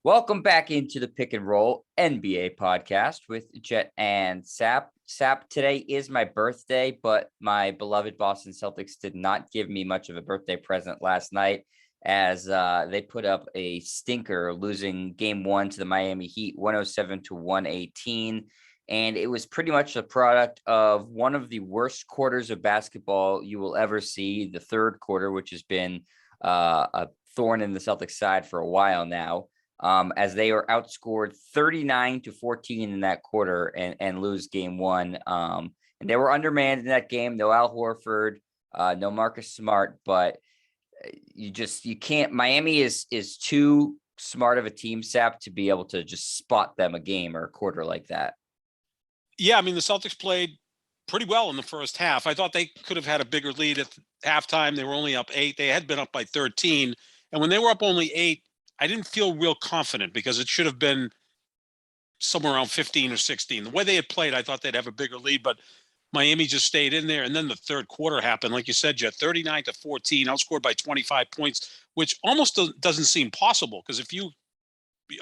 Welcome back into the Pick and Roll NBA podcast with Jet and Sap. Sap, today is my birthday, but my beloved Boston Celtics did not give me much of a birthday present last night as they put up a stinker, losing game one to the Miami Heat, 107-118. And it was pretty much a product of one of the worst quarters of basketball you will ever see, the third quarter, which has been a thorn in the Celtics side for a while now. As they are outscored 39-14 in that quarter and lose game one. And they were undermanned in that game. No Al Horford, no Marcus Smart, but you can't. Miami is too smart of a team, Sap, to be able to just spot them a game or a quarter like that. Yeah, I mean, the Celtics played pretty well in the first half. I thought they could have had a bigger lead at halftime. They were only up 8. They had been up by 13. And when they were up only 8, I didn't feel real confident because it should have been somewhere around 15 or 16. The way they had played, I thought they'd have a bigger lead, but Miami just stayed in there. And then the third quarter happened. Like you said, Jet, 39-14, outscored by 25 points, which almost doesn't seem possible because if you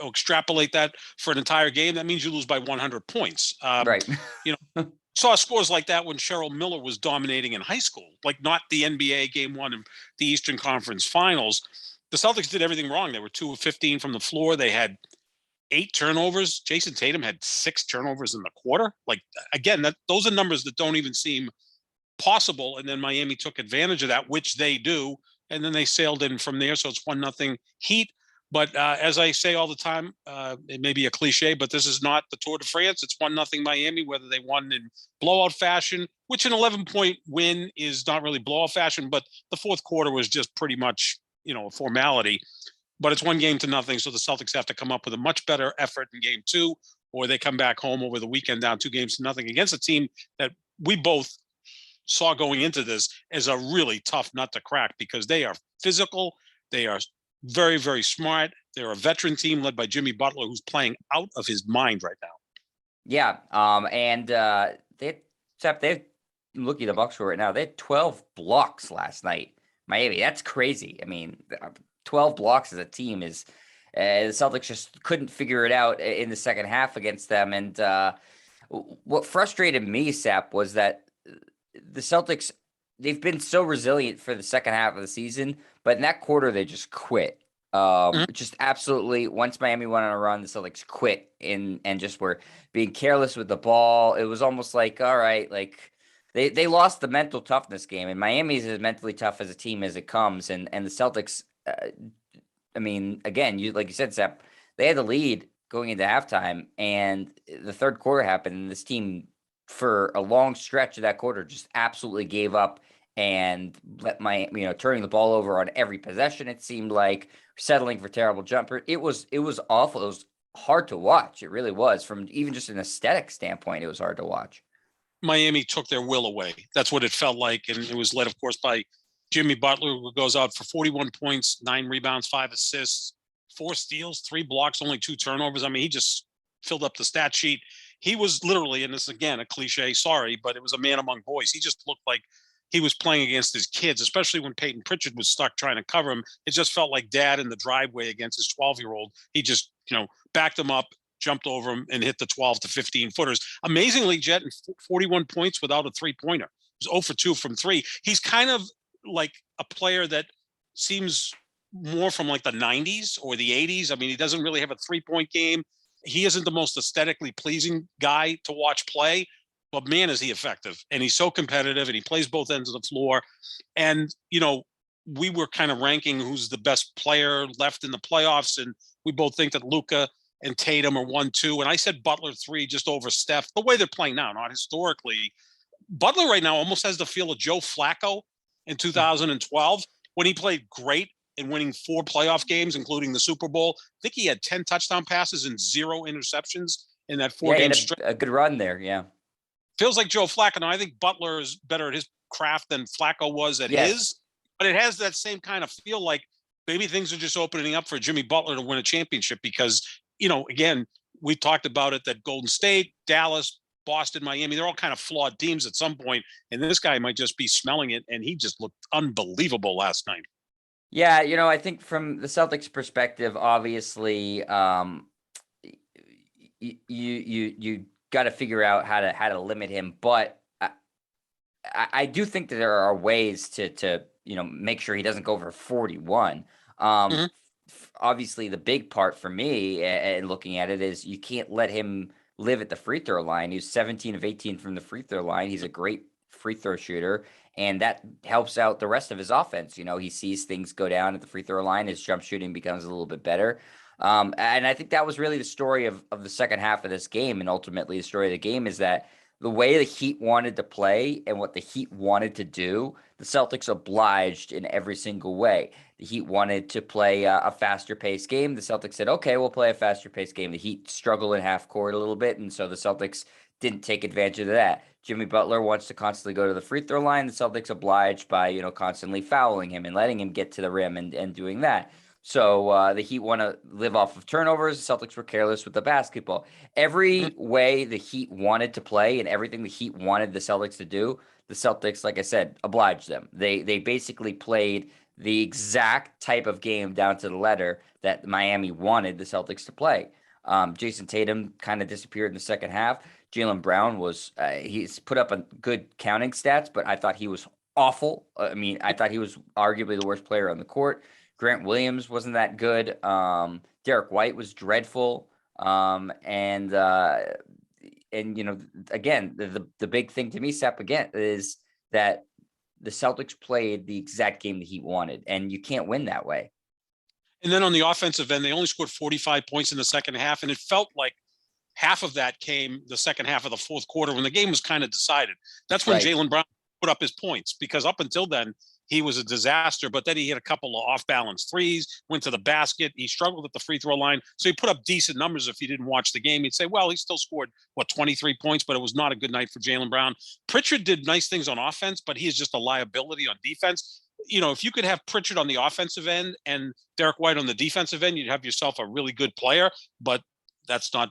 extrapolate that for an entire game, that means you lose by 100 points. Right. Saw scores like that when Cheryl Miller was dominating in high school, like not the NBA game one in the Eastern Conference Finals. The Celtics did everything wrong. They were 2 of 15 from the floor. They had 8 turnovers. Jason Tatum had 6 turnovers in the quarter. Like, again, those are numbers that don't even seem possible. And then Miami took advantage of that, which they do. And then they sailed in from there. So it's 1-0 Heat. But as I say all the time, it may be a cliche, but this is not the Tour de France. It's 1-0 Miami, whether they won in blowout fashion, which an 11-point win is not really blowout fashion. But the fourth quarter was just pretty much, a formality. But it's 1-0. So the Celtics have to come up with a much better effort in game 2, or they come back home over the weekend down 2-0 against a team that we both saw going into this as a really tough nut to crack because they are physical. They are very, very smart. They're a veteran team led by Jimmy Butler, who's playing out of his mind right now. Yeah. And they're looking at the box score right now. They had 12 blocks last night. Miami, that's crazy. I mean, 12 blocks as a team is the Celtics just couldn't figure it out in the second half against them. And what frustrated me, Sap, was that the Celtics, they've been so resilient for the second half of the season, but in that quarter, they just quit. Just absolutely, once Miami went on a run, the Celtics quit and just were being careless with the ball. It was almost like, all right, like they lost the mental toughness game, and Miami is as mentally tough as a team as it comes. And the Celtics, I mean, again, like you said, Sep, they had the lead going into halftime, and the third quarter happened, and this team, for a long stretch of that quarter, just absolutely gave up and let turning the ball over on every possession. It seemed like settling for terrible jumper. It was awful. It was hard to watch. It really was. From even just an aesthetic standpoint, it was hard to watch. Miami took their will away. That's what it felt like. And it was led, of course, by Jimmy Butler, who goes out for 41 points, 9 rebounds, 5 assists, 4 steals, 3 blocks, only 2 turnovers. I mean, he just filled up the stat sheet. He was literally, and this is again a cliche, sorry, but it was a man among boys. He just looked like he was playing against his kids, especially when Peyton Pritchard was stuck trying to cover him. It just felt like dad in the driveway against his 12-year-old. He just, backed him up, jumped over him, and hit the 12 to 15 footers. Amazingly, Jet, 41 points without a 3-pointer. He was 0 for 2 from 3. He's kind of like a player that seems more from like the 90s or the 80s. I mean, he doesn't really have a 3-point game. He isn't the most aesthetically pleasing guy to watch play, but man, is he effective. And he's so competitive, and he plays both ends of the floor. And, we were kind of ranking who's the best player left in the playoffs, and we both think that Luka and Tatum are 1, 2. And I said Butler 3 just over Steph. The way they're playing now, not historically. Butler right now almost has the feel of Joe Flacco in 2012 when he played great in winning 4 playoff games, including the Super Bowl. I think he had 10 touchdown passes and 0 interceptions in that 4-game stretch. A good run there, yeah. Feels like Joe Flacco. Now, I think Butler is better at his craft than Flacco was at his, but it has that same kind of feel like maybe things are just opening up for Jimmy Butler to win a championship because, again, we talked about it that Golden State, Dallas, Boston, Miami, they're all kind of flawed teams at some point, and this guy might just be smelling it, and he just looked unbelievable last night. Yeah, I think from the Celtics perspective, obviously, you got to figure out how to limit him, but I do think that there are ways to make sure he doesn't go over 41. Mhm. Obviously, the big part for me and looking at it is you can't let him live at the free throw line. He's 17 of 18 from the free throw line. He's a great free throw shooter, and that helps out the rest of his offense. He sees things go down at the free throw line. His jump shooting becomes a little bit better. And I think that was really the story of the second half of this game. And ultimately, the story of the game is that the way the Heat wanted to play and what the Heat wanted to do, the Celtics obliged in every single way. The Heat wanted to play a faster paced game. The Celtics said, okay, we'll play a faster paced game. The Heat struggled in half court a little bit, and so the Celtics didn't take advantage of that. Jimmy Butler wants to constantly go to the free throw line. The Celtics obliged by, constantly fouling him and letting him get to the rim and doing that. So the Heat want to live off of turnovers. The Celtics were careless with the basketball. Mhm. Every way the Heat wanted to play and everything the Heat wanted the Celtics to do, the Celtics, like I said, obliged them. They basically played the exact type of game down to the letter that Miami wanted the Celtics to play. Jason Tatum kind of disappeared in the second half. Jaylen Brown he's put up a good counting stats, but I thought he was awful. I mean, I thought he was arguably the worst player on the court. Grant Williams wasn't that good. Derek White was dreadful. And again, the big thing to me, Sep, again, is that the Celtics played the exact game that he wanted, and you can't win that way. And then on the offensive end, they only scored 45 points in the second half, and it felt like half of that came the second half of the fourth quarter when the game was kind of decided. That's when Right. Jaylen Brown put up his points, because up until then he was a disaster. But then he hit a couple of off balance threes, went to the basket. He struggled at the free throw line. So he put up decent numbers. If you didn't watch the game, you'd say, well, he still scored 23 points, but it was not a good night for Jaylen Brown. Pritchard did nice things on offense, but he is just a liability on defense. If you could have Pritchard on the offensive end and Derek White on the defensive end, you'd have yourself a really good player. But that's not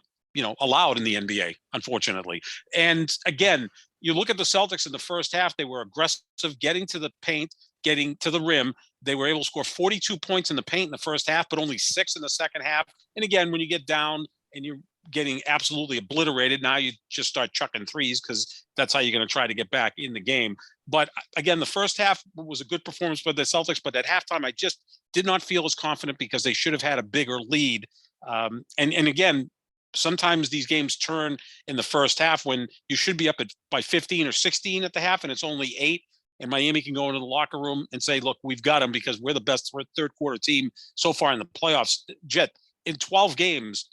allowed in the NBA, unfortunately. And again, you look at the Celtics in the first half, they were aggressive, getting to the paint, getting to the rim. They were able to score 42 points in the paint in the first half, but only 6 in the second half. And again, when you get down and you're getting absolutely obliterated, now you just start chucking threes, because that's how you're going to try to get back in the game. But again, the first half was a good performance by the Celtics, but at halftime, I just did not feel as confident, because they should have had a bigger lead. And again, sometimes these games turn in the first half when you should be up by 15 or 16 at the half, and it's only 8. And Miami can go into the locker room and say, look, we've got them because we're the best third quarter team so far in the playoffs. Jet, in 12 games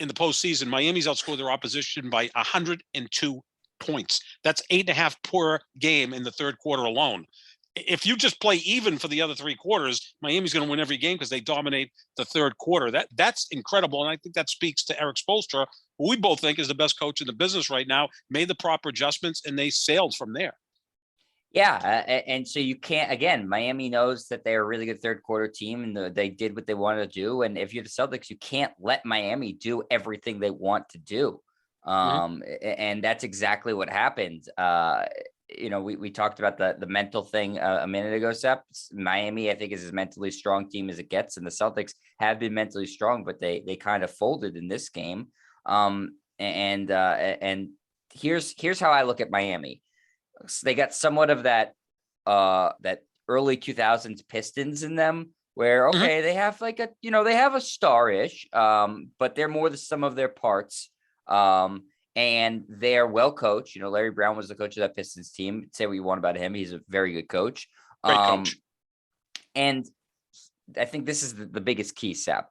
in the postseason, Miami's outscored their opposition by 102 points. That's 8.5 per game in the third quarter alone. If you just play even for the other 3 quarters, Miami's going to win every game because they dominate the third quarter. That's incredible. And I think that speaks to Eric Spoelstra, who we both think is the best coach in the business right now, made the proper adjustments, and they sailed from there. Yeah, and so you can't. Again, Miami knows that they're a really good third quarter team, and they did what they wanted to do. And if you're the Celtics, you can't let Miami do everything they want to do. Mm-hmm. And that's exactly what happened. We talked about the mental thing a minute ago, Sep. Miami, I think, is as mentally strong team as it gets, and the Celtics have been mentally strong, but they kind of folded in this game. And here's how I look at Miami. They got somewhat of that early 2000s Pistons in them, where Mm-hmm. okay, they have like they have a star-ish, but they're more the sum of their parts. And they're well coached. Larry Brown was the coach of that Pistons team. Say what you want about him, he's a very good coach. Great coach. And I think this is the biggest key, Sap.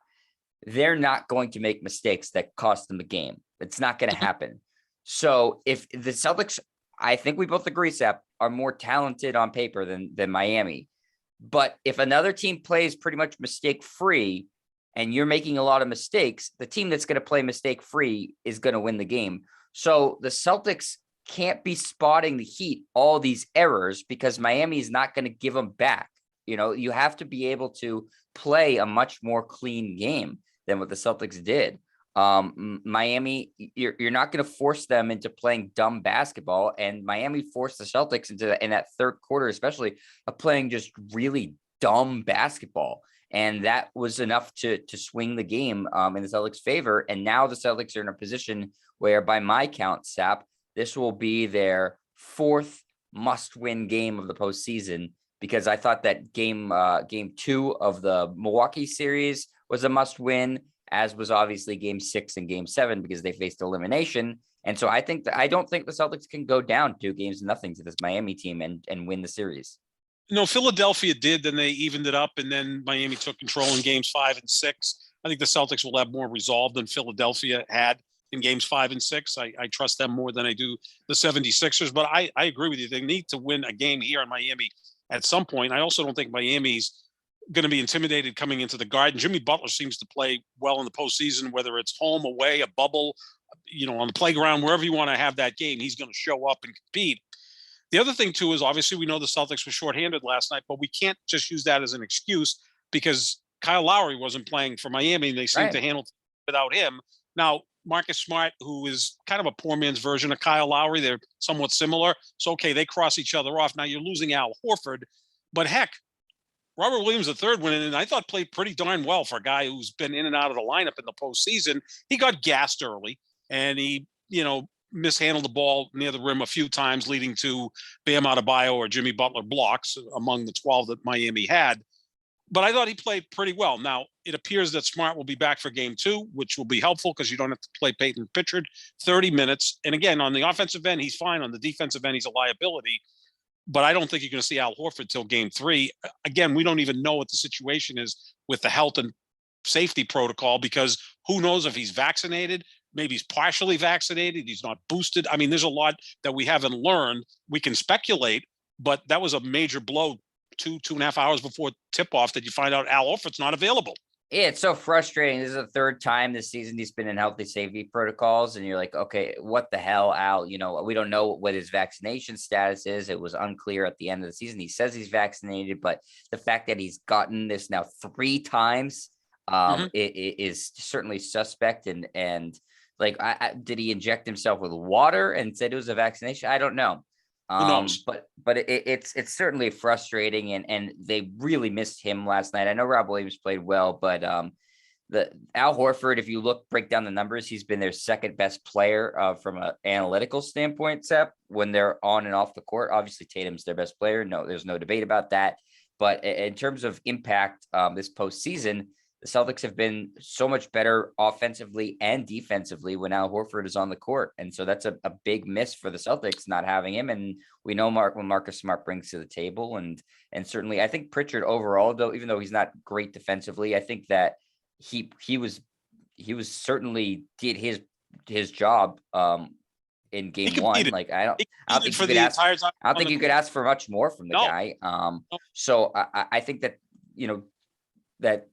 They're not going to make mistakes that cost them the game. It's not going to happen. So if the Celtics, I think we both agree, Sap, are more talented on paper than Miami. But if another team plays pretty much mistake free and you're making a lot of mistakes, the team that's going to play mistake free is going to win the game. So the Celtics can't be spotting the Heat all these errors, because Miami is not going to give them back. You have to be able to play a much more clean game than what the Celtics did. Miami, you're not going to force them into playing dumb basketball, and Miami forced the Celtics in that third quarter, especially, of playing just really dumb basketball. And that was enough to swing the game in the Celtics' favor. And now the Celtics are in a position where, by my count, Sap, this will be their fourth must-win game of the postseason, because I thought that game 2 of the Milwaukee series was a must-win, as was obviously game 6 and game 7, because they faced elimination. And so I don't think the Celtics can go down 2-0 to this Miami team and win the series. No, Philadelphia did, then they evened it up, and then Miami took control in games 5 and 6. I think the Celtics will have more resolve than Philadelphia had in games 5 and 6. I trust them more than I do the 76ers, but I agree with you. They need to win a game here in Miami at some point. I also don't think Miami's going to be intimidated coming into the Garden. Jimmy Butler seems to play well in the postseason, whether it's home, away, a bubble, on the playground, wherever you want to have that game, he's going to show up and compete. The other thing, too, is obviously we know the Celtics were shorthanded last night, but we can't just use that as an excuse, because Kyle Lowry wasn't playing for Miami, and they seem to handle without him. Now, Marcus Smart, who is kind of a poor man's version of Kyle Lowry, they're somewhat similar. So, okay, they cross each other off. Now you're losing Al Horford, but heck, Robert Williams III went in and I thought played pretty darn well for a guy who's been in and out of the lineup in the postseason. He got gassed early, and he, mishandled the ball near the rim a few times, leading to Bam Adebayo or Jimmy Butler blocks among the 12 that Miami had. But I thought he played pretty well. Now, it appears that Smart will be back for game 2, which will be helpful because you don't have to play Peyton Pritchard 30 minutes. And again, on the offensive end, he's fine. On the defensive end, he's a liability. But I don't think you're going to see Al Horford till game 3. Again, we don't even know what the situation is with the health and safety protocol, because who knows if he's vaccinated. Maybe he's partially vaccinated. He's not boosted. I mean, there's a lot that we haven't learned. We can speculate, but that was a major blow 2.5 hours before tip-off that you find out Al Horford's not available. Yeah, it's so frustrating. This is the third time this season he's been in healthy safety protocols, and you're like, okay, what the hell, Al? We don't know what his vaccination status is. It was unclear at the end of the season. He says he's vaccinated, but the fact that he's gotten this now 3 times it is certainly suspect. And like, did he inject himself with water and said it was a vaccination? I don't know. Who knows? But it's certainly frustrating, and they really missed him last night. I know Rob Williams played well, but the Al Horford, if you break down the numbers, he's been their second best player from an analytical standpoint, Sep, when they're on and off the court. Obviously, Tatum's their best player. No, there's no debate about that. But in terms of impact this postseason, the Celtics have been so much better offensively and defensively when Al Horford is on the court. And so that's a big miss for the Celtics not having him. And we know what Marcus Smart brings to the table. And certainly I think Pritchard overall, though, even though he's not great defensively, I think that he was certainly did his job in game 1. Like, I don't think you could ask for much more from the guy. So I think that, that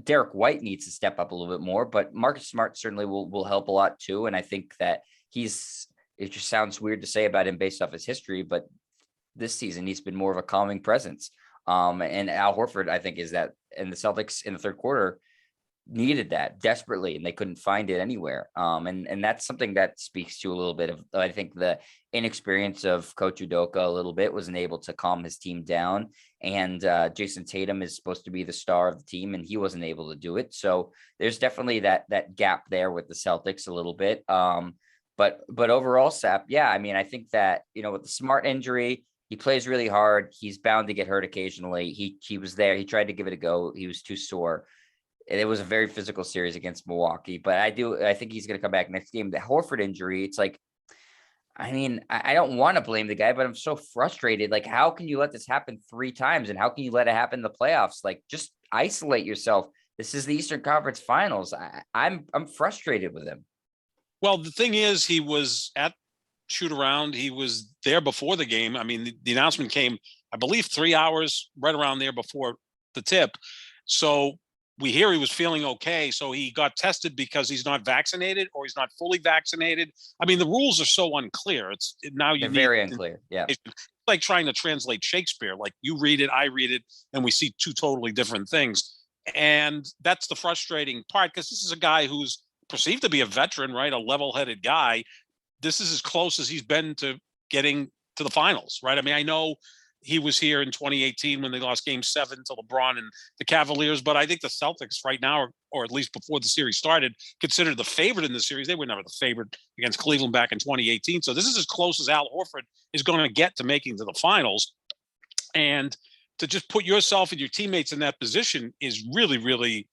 Derek White needs to step up a little bit more, but Marcus Smart certainly will help a lot too. And I think that it just sounds weird to say about him based off his history, but this season he's been more of a calming presence. And Al Horford, I think, is that, and the Celtics in the third quarter needed that desperately, and they couldn't find it anywhere. And that's something that speaks to a little bit of, I think, the inexperience of Coach Udoka a little bit. Wasn't able to calm his team down. And Jason Tatum is supposed to be the star of the team, and he wasn't able to do it. So there's definitely that gap there with the Celtics a little bit. But overall, Sap, yeah, I mean, I think that, with the Smart injury, he plays really hard. He's bound to get hurt occasionally. He was there. He tried to give it a go. He was too sore. It was a very physical series against Milwaukee, but I think he's going to come back next game. The Horford injury, it's like, I mean, I don't want to blame the guy, but I'm so frustrated. Like, how can you let this happen 3 times? And how can you let it happen in the playoffs? Like, just isolate yourself. This is the Eastern Conference Finals. I'm frustrated with him. Well, the thing is, he was at shoot around. He was there before the game. I mean, the announcement came, I believe, 3 hours right around there before the tip. So we hear he was feeling okay. So he got tested because he's not vaccinated or he's not fully vaccinated. I mean, the rules are so unclear. They're very unclear. Yeah. It's like trying to translate Shakespeare. Like, you read it, I read it, and we see 2 totally different things. And that's the frustrating part, because this is a guy who's perceived to be a veteran, right? A level-headed guy. This is as close as he's been to getting to the finals, right? I mean, I know he was here in 2018 when they lost Game 7 to LeBron and the Cavaliers. But I think the Celtics right now, or at least before the series started, considered the favorite in the series. They were never the favorite against Cleveland back in 2018. So this is as close as Al Horford is going to get to making to the finals. And to just put yourself and your teammates in that position is really, really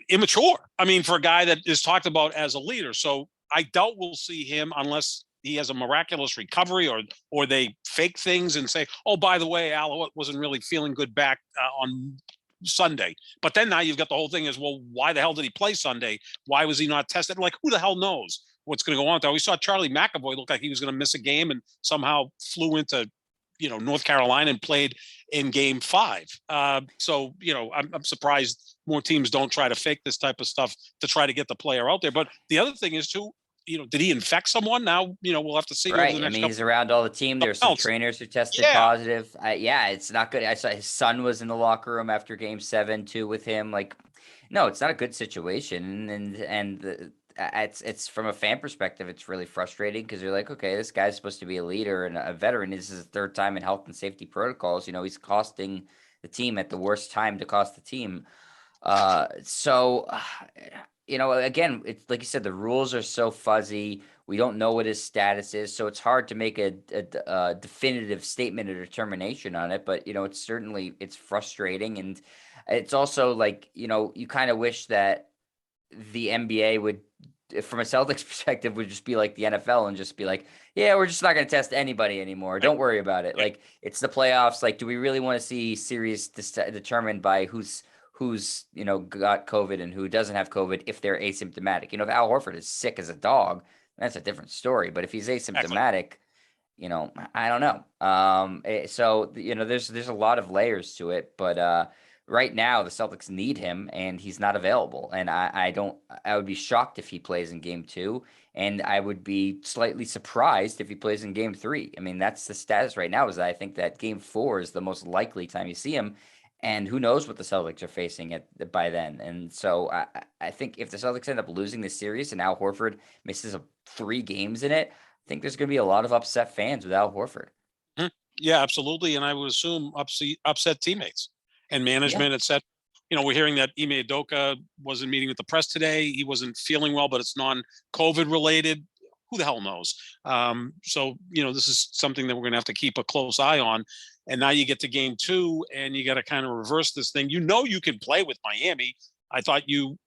immature. I mean, for a guy that is talked about as a leader. So I doubt we'll see him unless he has a miraculous recovery, or they fake things and say, oh, by the way, Al wasn't really feeling good back on Sunday. But then now you've got the whole thing is, well, why the hell did he play Sunday? Why was he not tested? Like, who the hell knows what's going to go on there? We saw Charlie McAvoy look like he was going to miss a game and somehow flew into, North Carolina and played in Game 5. So, I'm surprised more teams don't try to fake this type of stuff to try to get the player out there. But the other thing is too, did he infect someone? Now, we'll have to see. Right. Over the next He's around all the team. There's some trainers who tested positive. Yeah, it's not good. I saw his son was in the locker room after Game 7 too with him. Like, no, it's not a good situation. And it's from a fan perspective, it's really frustrating because you're like, okay, this guy's supposed to be a leader and a veteran. This is his third time in health and safety protocols. He's costing the team at the worst time to cost the team. Again, it's like you said, the rules are so fuzzy. We don't know what his status is, so it's hard to make a definitive statement or determination on it. But it's frustrating, and it's also like you kind of wish that the NBA would, from a Celtics perspective, would just be like the NFL and just be like, yeah, we're just not going to test anybody anymore. Don't worry about it. Like, it's the playoffs. Like, do we really want to see series determined by who's got COVID and who doesn't have COVID if they're asymptomatic? If Al Horford is sick as a dog, that's a different story. But if he's asymptomatic, I don't know. So there's a lot of layers to it, but right now the Celtics need him and he's not available. And I would be shocked if he plays in Game 2, and I would be slightly surprised if he plays in Game 3. I mean, that's the status right now, is that I think that Game 4 is the most likely time you see him. And who knows what the Celtics are facing by then. And so I think if the Celtics end up losing this series and Al Horford misses 3 games in it, I think there's going to be a lot of upset fans with Al Horford. Yeah, absolutely. And I would assume upset teammates and management, etc. We're hearing that Ime Udoka wasn't meeting with the press today. He wasn't feeling well, but it's non-COVID related. Who the hell knows? So, this is something that we're going to have to keep a close eye on. And now you get to Game 2 and you got to kind of reverse this thing. You can play with Miami. I thought you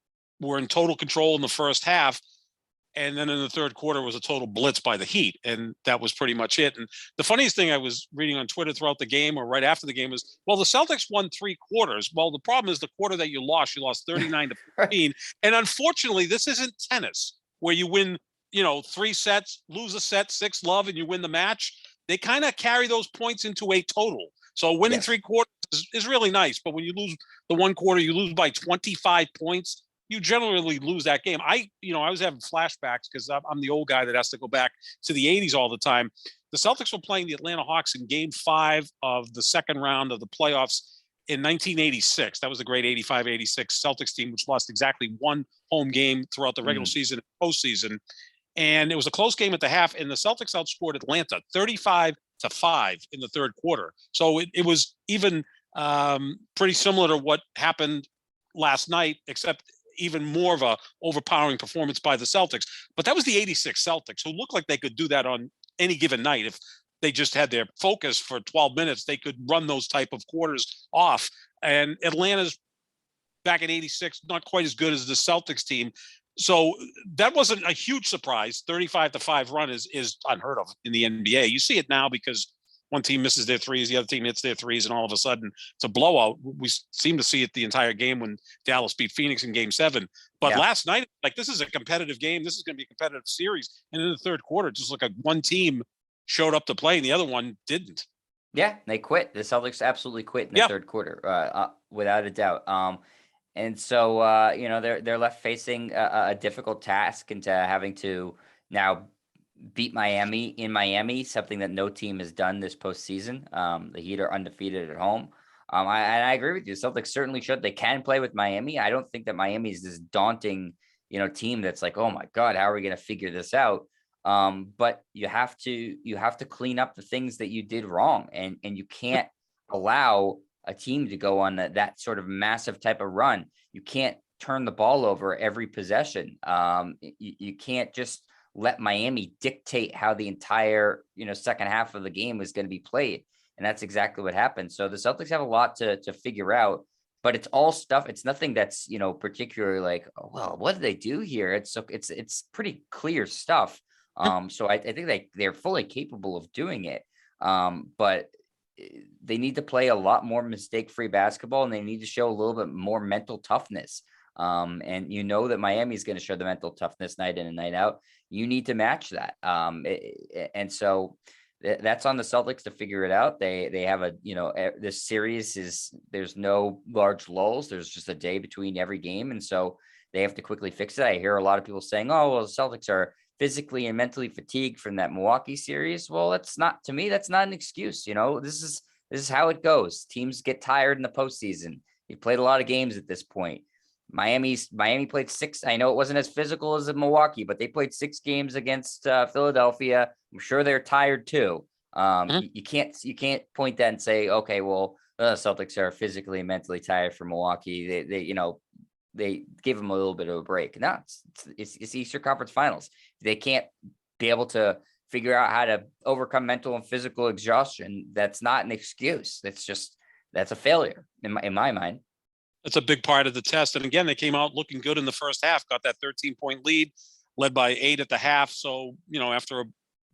were in total control in the first half. And then in the third quarter was a total blitz by the Heat. And that was pretty much it. And the funniest thing I was reading on Twitter throughout the game or right after the game was, well, the Celtics won 3 quarters. Well, the problem is the quarter that you lost 39 to 15. And unfortunately, this isn't tennis where you win, 3 sets, lose a set, 6-love, and you win the match. They kind of carry those points into a total. So winning 3 quarters is really nice. But when you lose the 1 quarter, you lose by 25 points. You generally lose that game. I was having flashbacks because I'm the old guy that has to go back to the 80s all the time. The Celtics were playing the Atlanta Hawks in Game 5 of the second round of the playoffs in 1986. That was the great 85-86 Celtics team, which lost exactly 1 home game throughout the regular season and postseason. And it was a close game at the half, and the Celtics outscored Atlanta 35-5 in the third quarter. So it was even pretty similar to what happened last night, except even more of a overpowering performance by the Celtics. But that was the 86 Celtics, who looked like they could do that on any given night. If they just had their focus for 12 minutes, they could run those type of quarters off. And Atlanta's back at 86, not quite as good as the Celtics team. So that wasn't a huge surprise. 35-5 run is unheard of in the NBA. You see it now because one team misses their threes, the other team hits their threes, and all of a sudden it's a blowout. We seem to see it the entire game when Dallas beat Phoenix in Game 7. But last night, this is a competitive game. This is going to be a competitive series. And in the third quarter, just like one team showed up to play and the other one didn't. Yeah, they quit. The Celtics absolutely quit in the third quarter, without a doubt. And so, they're left facing a difficult task into having to now beat Miami in Miami, something that no team has done this postseason. The Heat are undefeated at home. I agree with you. Celtics certainly should. They can play with Miami. I don't think that Miami is this daunting, team that's like, oh my God, how are we going to figure this out? But you have to clean up the things that you did wrong, and you can't allow a team to go on that sort of massive type of run. You can't turn the ball over every possession. You can't just let Miami dictate how the entire second half of the game is going to be played, and that's exactly what happened. So the Celtics have a lot to figure out, but it's all stuff. It's nothing that's particularly like, oh, well, what did they do here? It's pretty clear stuff. So I think they're fully capable of doing it. But they need to play a lot more mistake-free basketball, and they need to show a little bit more mental toughness. And that Miami is going to show the mental toughness night in and night out. You need to match that. And so that's on the Celtics to figure it out. They have this series there's no large lulls. There's just a day between every game. And so they have to quickly fix it. I hear a lot of people saying, oh, well, the Celtics are physically and mentally fatigued from that Milwaukee series. Well, that's not an excuse. This is how it goes. Teams get tired in the postseason. You've played a lot of games at this point. Miami played 6. I know it wasn't as physical as Milwaukee, but they played 6 games against Philadelphia. I'm sure they're tired too. You can't point that and say, okay, well, the Celtics are physically and mentally tired from Milwaukee. They gave them a little bit of a break. No, it's Eastern Conference Finals. They can't be able to figure out how to overcome mental and physical exhaustion. That's not an excuse. That's a failure in my mind. That's a big part of the test. And again, they came out looking good in the first half, got that 13-point lead, led by 8 at the half. So, after a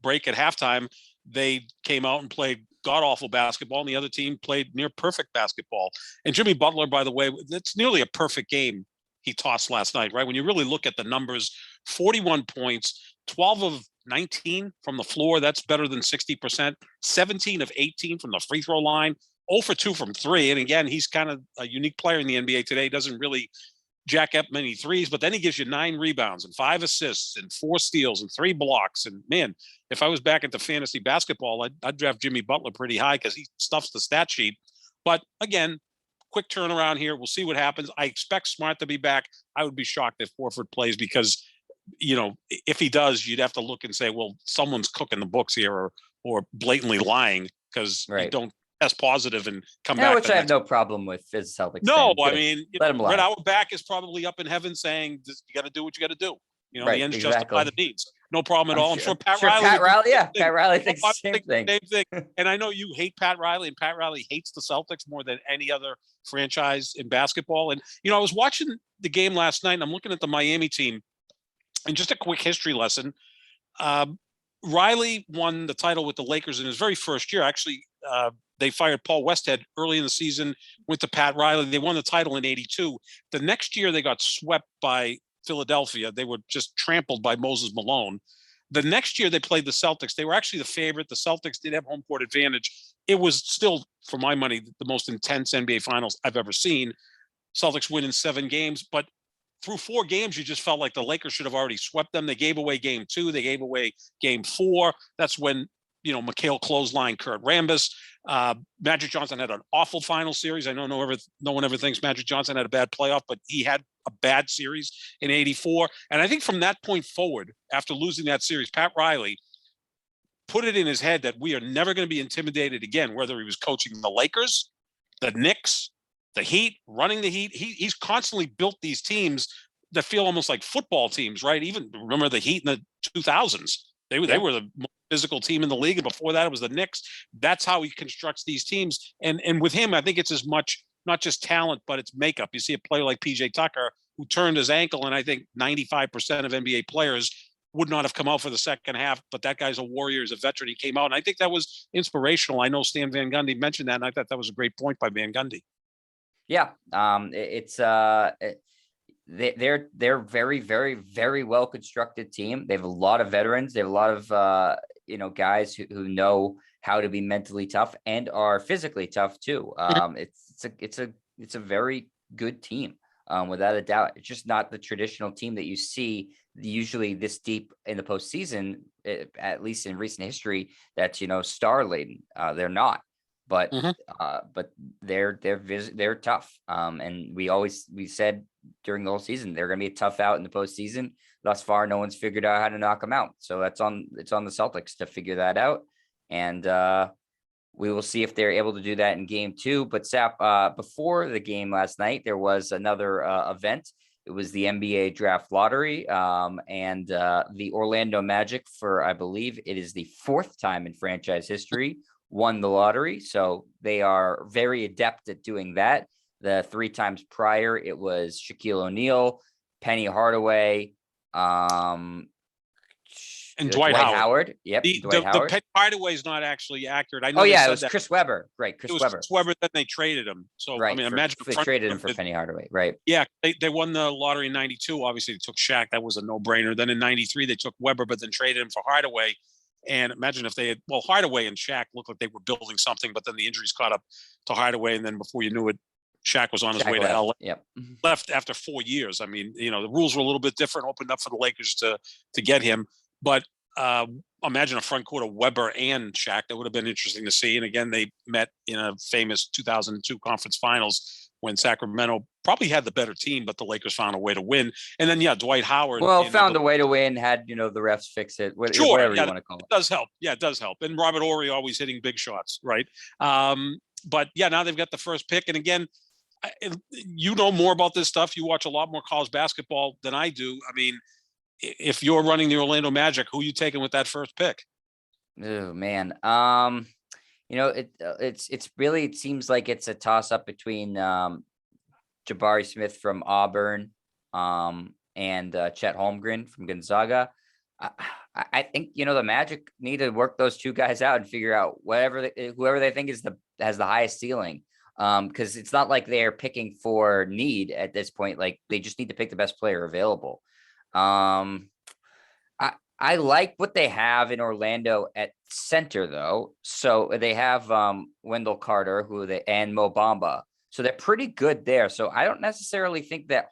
break at halftime, they came out and played god-awful basketball, and the other team played near perfect basketball. And Jimmy Butler, by the way, that's nearly a perfect game he tossed last night, right? When you really look at the numbers, 41 points, 12 of 19 from the floor. That's better than 60%. 17 of 18 from the free throw line. 0 for 2 from 3. And again, he's kind of a unique player in the NBA today. He doesn't really jack up many threes, but then he gives you 9 rebounds and 5 assists and 4 steals and 3 blocks. And man, if I was back into fantasy basketball, I'd draft Jimmy Butler pretty high because he stuffs the stat sheet. But again, quick turnaround here. We'll see what happens. I expect Smart to be back. I would be shocked if Horford plays because, if he does, you'd have to look and say, well, someone's cooking the books here or blatantly lying because you don't test positive and come back. Which I have no problem with as Celtics. No, I mean, let him lie. Red Auerbach is probably up in heaven saying, you got to do what you got to do. Right, the ends exactly. justify the means. No problem at all. I'm sure Pat Riley thinks the same thing. Same thing. And I know you hate Pat Riley, and Pat Riley hates the Celtics more than any other franchise in basketball. And, I was watching the game last night, and I'm looking at the Miami team. And just a quick history lesson. Riley won the title with the Lakers in his very first year. Actually, they fired Paul Westhead early in the season, went to Pat Riley. They won the title in 82. The next year, they got swept by Philadelphia. They were just trampled by Moses Malone. The next year, they played the Celtics. They were actually the favorite. The Celtics did have home court advantage. It was still, for my money, the most intense NBA Finals I've ever seen. Celtics win in 7 games, but through 4 games, you just felt like the Lakers should have already swept them. They gave away game 2. They gave away game 4. That's when, McHale clothesline Kurt Rambis. Magic Johnson had an awful final series. I know no one ever thinks Magic Johnson had a bad playoff, but he had a bad series in 84. And I think from that point forward, after losing that series, Pat Riley put it in his head that we are never going to be intimidated again, whether he was coaching the Lakers, the Knicks, the Heat, running the Heat. He's constantly built these teams that feel almost like football teams, right? Even remember the Heat in the 2000s. They were the most physical team in the league. And before that, it was the Knicks. That's how he constructs these teams. And with him, I think it's as much, not just talent, but it's makeup. You see a player like PJ Tucker who turned his ankle, and I think 95% of NBA players would not have come out for the second half, but that guy's a warrior, he's a veteran. He came out, and I think that was inspirational. I know Stan Van Gundy mentioned that, and I thought that was a great point by Van Gundy. Yeah, they're very, very, very well constructed team. They have a lot of veterans. They have a lot of guys who know how to be mentally tough and are physically tough too. It's a very good team, without a doubt. It's just not the traditional team that you see usually this deep in the postseason, at least in recent history. That's star laden. They're not. But they're tough. And we said during the whole season. They're going to be a tough out in the postseason. Thus far, no one's figured out how to knock them out. So it's on the Celtics to figure that out. And we will see if they're able to do that in game 2. But Sap, before the game last night, there was another event. It was the NBA draft lottery, and the Orlando Magic, for I believe it is the 4th time in franchise history, won the lottery. So they are very adept at doing that. The 3 times prior, it was Shaquille O'Neal, Penny Hardaway, and Dwight Howard. Yep, Dwight Howard. The Hardaway is not actually accurate. I know. Oh yeah, it was Chris Webber. Right, Chris Webber. Chris Webber. Then they traded him. So right, I mean, imagine they traded him for Penny Hardaway. Right. Yeah, they won the lottery in '92. Obviously, they took Shaq. That was a no-brainer. Then in '93, they took Webber, but then traded him for Hardaway. And imagine if they had, Hardaway and Shaq looked like they were building something, but then the injuries caught up to Hardaway, and then before you knew it, Shaq was on his way to LA. Yep. Left after 4 years. I mean, the rules were a little bit different, opened up for the Lakers to get him. But imagine a front court of Webber and Shaq. That would have been interesting to see. And again, they met in a famous 2002 conference finals when Sacramento probably had the better team, but the Lakers found a way to win. And then, Dwight Howard. Found a way to win, had, the refs fix it. Sure, whatever you want to call it. It does help. Yeah, it does help. And Robert Horry always hitting big shots, right? But now they've got the first pick. And again, you know more about this stuff. You watch a lot more college basketball than I do. I mean, if you're running the Orlando Magic, who are you taking with that first pick? Oh man. It's really, it seems like it's a toss up between Jabari Smith from Auburn and Chet Holmgren from Gonzaga. I think, the Magic need to work those 2 guys out and figure out whoever they think has the highest ceiling. Because it's not like they're picking for need at this point. Like, they just need to pick the best player available. I like what they have in Orlando at center, though. So they have Wendell Carter, and Mo Bamba. So they're pretty good there. So I don't necessarily think that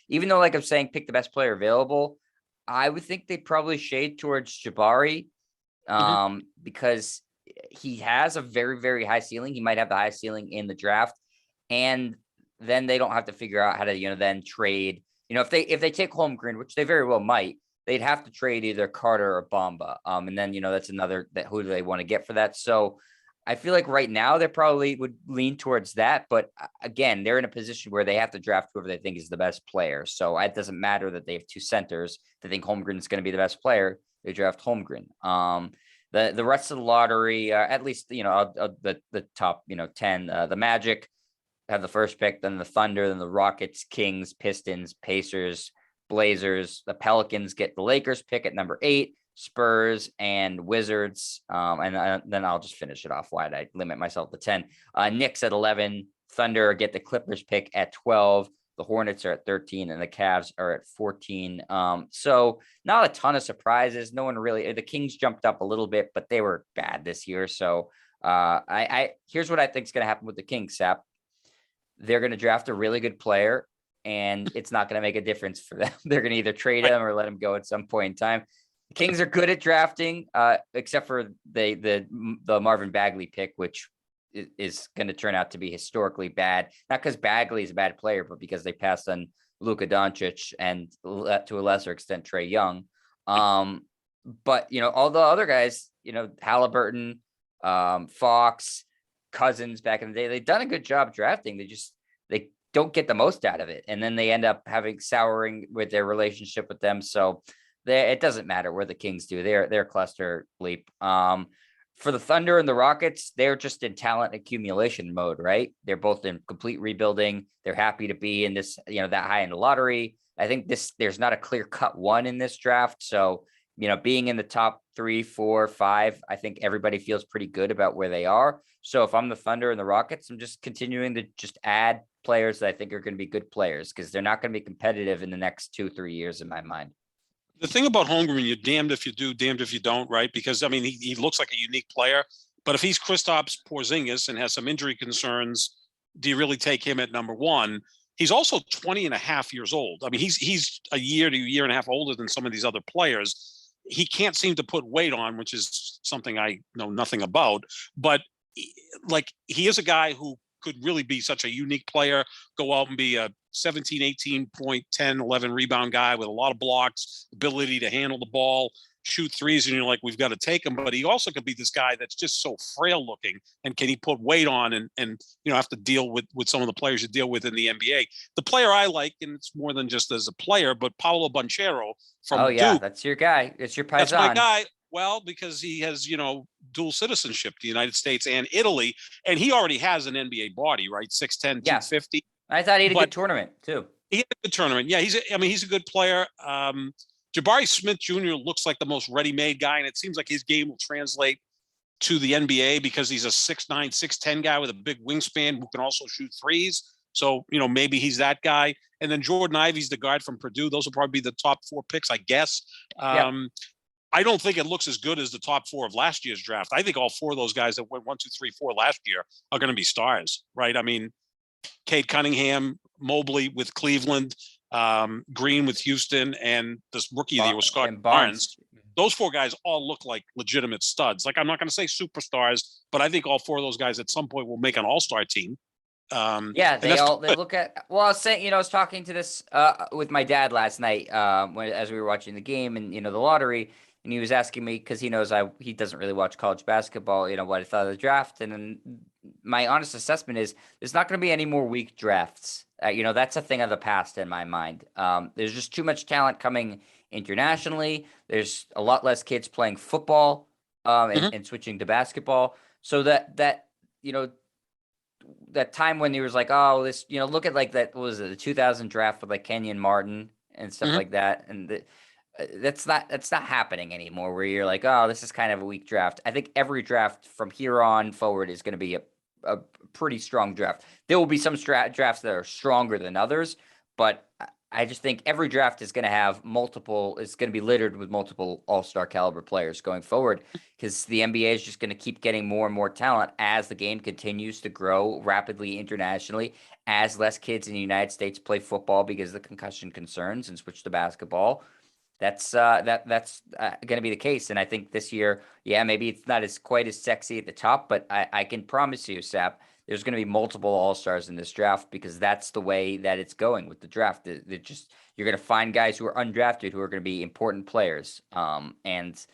even though, like I'm saying, pick the best player available, I would think they probably shade towards Jabari because he has a very, very high ceiling. He might have the highest ceiling in the draft. And then they don't have to figure out how to, then trade. If they take Holmgren, which they very well might, they'd have to trade either Carter or Bamba. And then, that's another, who do they want to get for that? So I feel like right now they probably would lean towards that. But again, they're in a position where they have to draft whoever they think is the best player. So it doesn't matter that they have 2 centers. They think Holmgren is going to be the best player. They draft Holmgren. The rest of the lottery, at least, the top, 10, the Magic have the first pick, then the Thunder, then the Rockets, Kings, Pistons, Pacers, Blazers. The Pelicans get the Lakers pick at number 8, Spurs and Wizards. And then I'll just finish it off. Why'd I limit myself to 10? Knicks at 11, Thunder get the Clippers pick at 12. The Hornets are at 13 and the Cavs are at 14. So not a ton of surprises. No one really, the Kings jumped up a little bit, but they were bad this year. So here's what I think is going to happen with the Kings, Sap. They're going to draft a really good player and it's not going to make a difference for them. They're going to either trade him or let him go at some point in time. The Kings are good at drafting, except for the Marvin Bagley pick, which is going to turn out to be historically bad. Not because Bagley is a bad player, but because they passed on Luka Doncic and to a lesser extent Trae Young. But all the other guys, Halliburton, Fox, Cousins back in the day, they've done a good job drafting. They don't get the most out of it, and then they end up having souring with their relationship with them. So it doesn't matter where the Kings do. They're cluster bleep. For the Thunder and the Rockets, they're just in talent accumulation mode, right? They're both in complete rebuilding. They're happy to be in this, that high in the lottery. I think there's not a clear cut one in this draft. So, being in the top 3, 4, 5, I think everybody feels pretty good about where they are. So if I'm the Thunder and the Rockets, I'm just continuing to just add players that I think are going to be good players because they're not going to be competitive in the next 2-3 years in my mind. The thing about Holmgren, you're damned if you do, damned if you don't, right? Because, he looks like a unique player. But if he's Kristaps Porzingis and has some injury concerns, do you really take him at number 1? He's also 20 and a half years old. He's a year to year and a half older than some of these other players. He can't seem to put weight on, which is something I know nothing about. But, he is a guy who could really be such a unique player, go out and be a 17, 18 point, 10, 11 rebound guy with a lot of blocks, ability to handle the ball, shoot threes, and you're like, we've got to take him. But he also could be this guy that's just so frail looking, and can he put weight on and have to deal with some of the players you deal with in the NBA. The player I like, and it's more than just as a player, but Paolo Banchero from Oh yeah, Duke. that's your guy. It's your That's my paisan. guy. Well, because he has, dual citizenship, the United States and Italy, and he already has an NBA body, right? 6'10", Yeah, 250. I thought he had a But good tournament too. he had a good tournament. Yeah, he's a good player. Jabari Smith Jr. looks like the most ready-made guy, and it seems like his game will translate to the NBA because he's a 6'9", 6'10" guy with a big wingspan who can also shoot threes. So, maybe he's that guy. And then Jordan Ivey's the guard from Purdue. Those will probably be the top 4 picks, I guess. Yep. I don't think it looks as good as the top 4 of last year's draft. I think all 4 of those guys that went 1, 2, 3, 4 last year are going to be stars, right? I mean, Cade Cunningham, Mobley with Cleveland, Green with Houston, and this rookie of the year was Scott Barnes. Those 4 guys all look like legitimate studs. Like, I'm not going to say superstars, but I think all 4 of those guys at some point will make an all-star team. They look at. Well, I was saying, I was talking to this with my dad last night as we were watching the game and the lottery, and he was asking me because he knows he doesn't really watch college basketball. What I thought of the draft, and then my honest assessment is there's not going to be any more weak drafts. That's a thing of the past in my mind. There's just too much talent coming internationally. There's a lot less kids playing football and switching to basketball. So that time when he was like, oh, this, look at like that, what was it, the 2000 draft with like Kenyon Martin and stuff like that. And that's not happening anymore where you're like, oh, this is kind of a weak draft. I think every draft from here on forward is going to be a pretty strong draft. There will be some drafts that are stronger than others, but I just think every draft is going to have it's going to be littered with multiple all-star caliber players going forward because the NBA is just going to keep getting more and more talent as the game continues to grow rapidly internationally, as less kids in the United States play football because of the concussion concerns and switch to basketball. That's going to be the case. And I think this year, maybe it's not quite as sexy at the top, but I can promise you, Sap, there's going to be multiple all-stars in this draft because that's the way that it's going with the draft. You're going to find guys who are undrafted who are going to be important players. And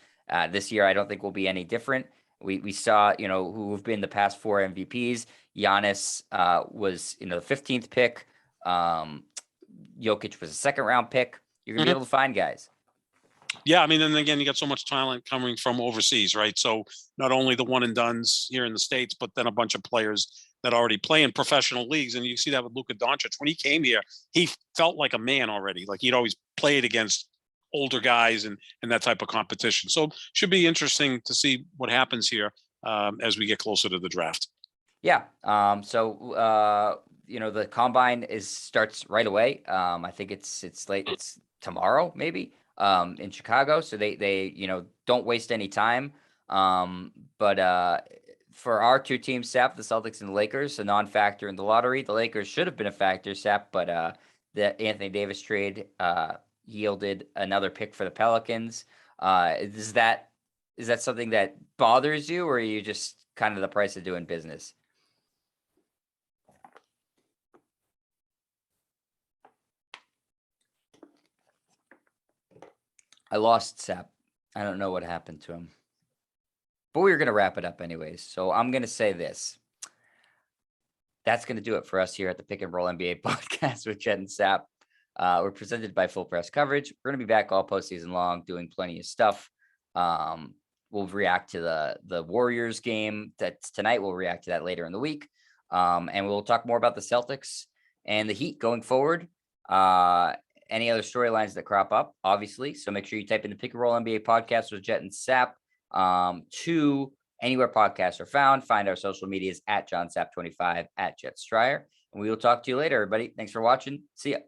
this year, I don't think will be any different. We saw, who have been the past 4 MVPs. Giannis was, the 15th pick. Jokic was a second-round pick. You're going to be able to find guys. Yeah, I mean, and again, you got so much talent coming from overseas, right? So not only the one and dones here in the States, but then a bunch of players that already play in professional leagues. And you see that with Luka Doncic. When he came here, he felt like a man already. Like he'd always played against older guys and that type of competition. So should be interesting to see what happens here as we get closer to the draft. Yeah. The combine starts right away. I think it's late. It's tomorrow, maybe. In Chicago, so they don't waste any time. But for our 2 teams, Sap, the Celtics and the Lakers, a non-factor in the lottery. The Lakers should have been a factor, Sap, but the Anthony Davis trade yielded another pick for the Pelicans. Is that something that bothers you, or are you just kind of the price of doing business? I lost Sap. I don't know what happened to him. But we were going to wrap it up anyways. So I'm going to say this. That's going to do it for us here at the Pick and Roll NBA podcast with Jet and Sap. We're presented by Full Press Coverage. We're going to be back all postseason long doing plenty of stuff. We'll react to the Warriors game that's tonight. We'll react to that later in the week. And we'll talk more about the Celtics and the Heat going forward. Any other storylines that crop up, obviously. So make sure you type in the Pick and Roll NBA podcast with Jet and Sap to anywhere podcasts are found. Find our social medias at JohnSap25, at Jet Stryer. And we will talk to you later, everybody. Thanks for watching. See ya.